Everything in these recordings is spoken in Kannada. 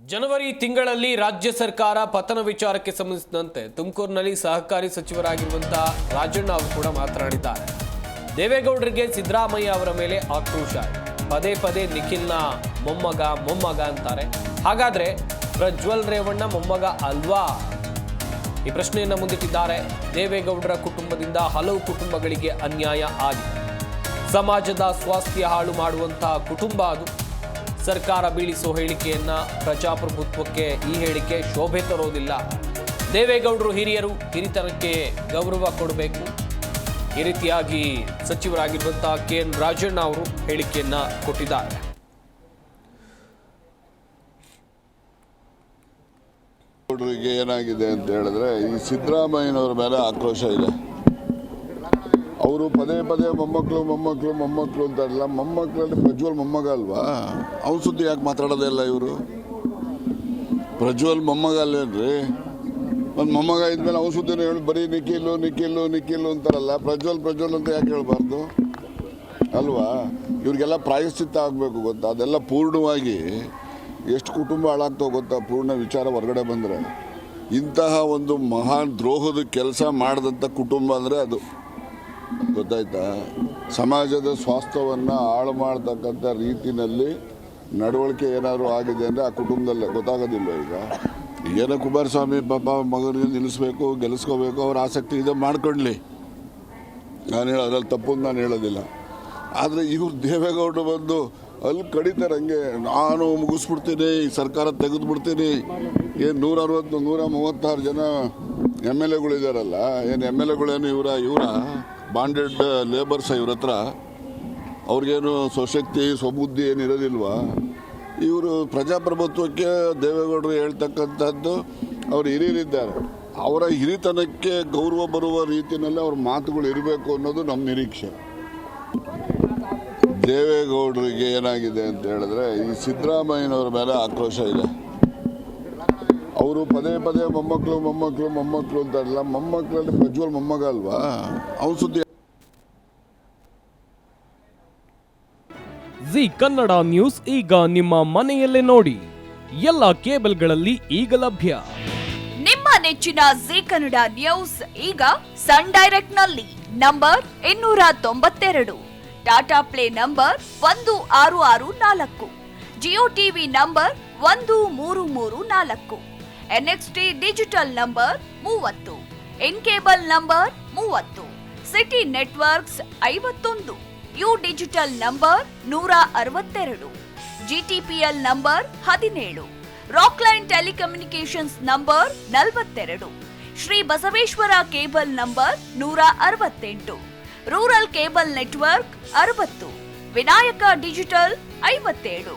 ಜನವರಿ ತಿಂಗಳಲ್ಲಿ ರಾಜ್ಯ ಸರ್ಕಾರ ಪತನ ವಿಚಾರಕ್ಕೆ ಸಂಬಂಧಿಸಿದಂತೆ ತುಮಕೂರಿನಲ್ಲಿ ಸಹಕಾರಿ ಸಚಿವರಾಗಿರುವಂತಹ ರಾಜಣ್ಣ ಅವರು ಕೂಡ ಮಾತನಾಡಿದ್ದಾರೆ. ದೇವೇಗೌಡರಿಗೆ ಸಿದ್ದರಾಮಯ್ಯ ಅವರ ಮೇಲೆ ಆಕ್ರೋಶ. ಪದೇ ಪದೇ ನಿಖಿಲ್ನ ಮೊಮ್ಮಗ ಅಂತಾರೆ. ಹಾಗಾದ್ರೆ ಪ್ರಜ್ವಲ್ ರೇವಣ್ಣ ಮೊಮ್ಮಗ ಅಲ್ವಾ? ಈ ಪ್ರಶ್ನೆಯನ್ನ ಮುಂದಿಟ್ಟಿದ್ದಾರೆ. ದೇವೇಗೌಡರ ಕುಟುಂಬದಿಂದ ಹಲವು ಕುಟುಂಬಗಳಿಗೆ ಅನ್ಯಾಯ ಆಗಿದೆ. ಸಮಾಜದ ಸ್ವಾಸ್ಥ್ಯ ಹಾಳು ಮಾಡುವಂತಹ ಕುಟುಂಬ ಅದು. ಸರ್ಕಾರ ಬೀಳಿಸೋ ಹೇಳಿಕೆಯನ್ನ ಪ್ರಜಾಪ್ರಭುತ್ವಕ್ಕೆ ಈ ಹೇಳಿಕೆ ಶೋಭೆ ತರೋದಿಲ್ಲ. ದೇವೇಗೌಡರು ಹಿರಿಯರು, ಹಿರಿತನಕ್ಕೆ ಗೌರವ ಕೊಡಬೇಕು. ಈ ರೀತಿಯಾಗಿ ಸಚಿವರಾಗಿರುವಂತಹ KN ರಾಜಣ್ಣ ಅವರು ಹೇಳಿಕೆಯನ್ನ ಕೊಟ್ಟಿದ್ದಾರೆ. ಏನಾಗಿದೆ ಅಂತ ಹೇಳಿದ್ರೆ, ಈ ಸಿದ್ದರಾಮಯ್ಯನವರ ಮೇಲೆ ಆಕ್ರೋಶ ಇದೆ. ಅವರು ಪದೇ ಪದೇ ಮೊಮ್ಮಕ್ಕಳು ಅಂತಾರಲ್ಲ. ಮೊಮ್ಮಕ್ಕಳಲ್ಲಿ ಪ್ರಜ್ವಲ್ ಮೊಮ್ಮಗ ಅಲ್ವಾ? ಅವ್ನ ಸುದ್ದಿ ಯಾಕೆ ಮಾತಾಡೋದೇ ಇಲ್ಲ ಇವರು? ಪ್ರಜ್ವಲ್ ಮೊಮ್ಮಗ ಅಲ್ಲೇನ್ರಿ? ಒಂದು ಮೊಮ್ಮಗ ಇದ್ಮೇಲೆ ಅವ್ನ ಸುದ್ದಿನ ಹೇಳಿ ಬರೀ ನಿಖಿಲು ಅಂತಾರಲ್ಲ. ಪ್ರಜ್ವಲ್ ಅಂತ ಯಾಕೆ ಹೇಳ್ಬಾರ್ದು ಅಲ್ವಾ? ಇವ್ರಿಗೆಲ್ಲ ಪ್ರಾಯಶ್ಚಿತ್ತ ಆಗಬೇಕು ಗೊತ್ತಾ? ಅದೆಲ್ಲ ಪೂರ್ಣವಾಗಿ ಎಷ್ಟು ಕುಟುಂಬ ಹಾಳಾಗ್ತೋ ಗೊತ್ತಾ? ಪೂರ್ಣ ವಿಚಾರ ಹೊರಗಡೆ ಬಂದರೆ ಇಂತಹ ಒಂದು ಮಹಾನ್ ದ್ರೋಹದ ಕೆಲಸ ಮಾಡಿದಂಥ ಕುಟುಂಬ ಅಂದರೆ ಅದು ಗೊತ್ತಾಯ್ತಾ? ಸಮಾಜದ ಸ್ವಾಸ್ಥ್ಯವನ್ನು ಹಾಳು ಮಾಡ್ತಕ್ಕಂಥ ರೀತಿಯಲ್ಲಿ ನಡವಳಿಕೆ ಏನಾದರೂ ಆಗಿದೆ ಅಂದರೆ ಆ ಕುಟುಂಬದಲ್ಲೇ ಗೊತ್ತಾಗೋದಿಲ್ಲ. ಈಗ ಏನೋ ಕುಮಾರಸ್ವಾಮಿ ಪಾಪ ಮಗನಿಗೆ ನಿಲ್ಲಿಸ್ಬೇಕು, ಗೆಲ್ಲಿಸ್ಕೋಬೇಕು, ಅವ್ರ ಆಸಕ್ತಿ ಇದೆ, ಮಾಡ್ಕೊಳ್ಳಿ. ಅದ್ರಲ್ಲಿ ತಪ್ಪು ನಾನು ಹೇಳೋದಿಲ್ಲ. ಆದರೆ ಇವ್ರು ದೇವೇಗೌಡರು ಬಂದು ಅಲ್ಲಿ ಕಡಿತಾರೆ ಹಂಗೆ. ನಾನು ಮುಗಿಸ್ಬಿಡ್ತೀನಿ, ಸರ್ಕಾರ ತೆಗೆದುಬಿಡ್ತೀನಿ. ಏನು 136 ಜನ MLA ಇದ್ದಾರಲ್ಲ, ಏನು MLA ಇವರ ಬಾಂಡೆಡ್ ಲೇಬರ್ಸ್ ಇವ್ರ ಹತ್ರ. ಅವ್ರಿಗೇನು ಸ್ವಶಕ್ತಿ ಸ್ವಬುದ್ಧಿ ಏನು ಇರೋದಿಲ್ವಾ? ಇವರು ಪ್ರಜಾಪ್ರಭುತ್ವಕ್ಕೆ ದೇವೇಗೌಡರು ಹೇಳ್ತಕ್ಕಂಥದ್ದು ಅವರು ಹಿರಿಯರಿದ್ದಾರೆ. ಅವರ ಹಿರಿತನಕ್ಕೆ ಗೌರವ ಬರುವ ರೀತಿಯಲ್ಲಿ ಅವ್ರ ಮಾತುಗಳು ಇರಬೇಕು ಅನ್ನೋದು ನಮ್ಮ ನಿರೀಕ್ಷೆ. ದೇವೇಗೌಡರಿಗೆ ಏನಾಗಿದೆ ಅಂತ ಹೇಳಿದ್ರೆ, ಈ ಸಿದ್ದರಾಮಯ್ಯನವರ ಮೇಲೆ ಆಕ್ರೋಶ ಇದೆ. ಅವರು ಪದೇ ಪದೇ ಮೊಮ್ಮಕ್ಕಳು ಅಂತಾರಲ್ಲ. ಮೊಮ್ಮಕ್ಕಳಲ್ಲಿ ಪ್ರಜ್ವಲ್ ಮೊಮ್ಮಗ ಅಲ್ವಾ? ಅವ್ನ ಸುದ್ದಿ. ಜಿ ಕನ್ನಡ ನ್ಯೂಸ್ ಈಗ ನಿಮ್ಮ ಮನೆಯಲ್ಲೇ ನೋಡಿ. ಎಲ್ಲ ಕೇಬಲ್ಗಳಲ್ಲಿ ಈಗ ಲಭ್ಯ. ನಿಮ್ಮ ನೆಚ್ಚಿನ ಜಿ ಕನ್ನಡ ನ್ಯೂಸ್ ಈಗ ಸನ್ ಡೈರೆಕ್ಟ್ ನಲ್ಲಿ number 292, Tata play number 1664, Jio TV number 1334, NXT digital number 30, in cable number 30, city networks 51, U digital number 162, GTPL number 17, Rockline telecommunications number 42, Shri Basaveshwara cable number 168, rural cable network 60, Vinayaka digital 57,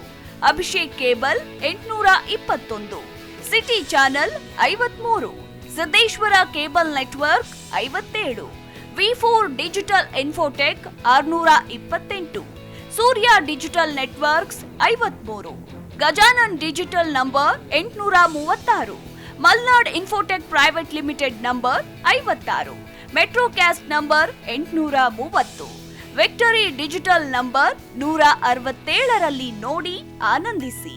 Abhishek cable 821, city channel 53, Siddeshwara cable network 57, V4 digital Infotech 628, Surya digital networks 53, Gajanan digital number 836, Malnad Infotech Private Limited number 56, Metrocast number 830, Victory Digital number 167ರಲ್ಲಿ ನೋಡಿ ಆನಂದಿಸಿ.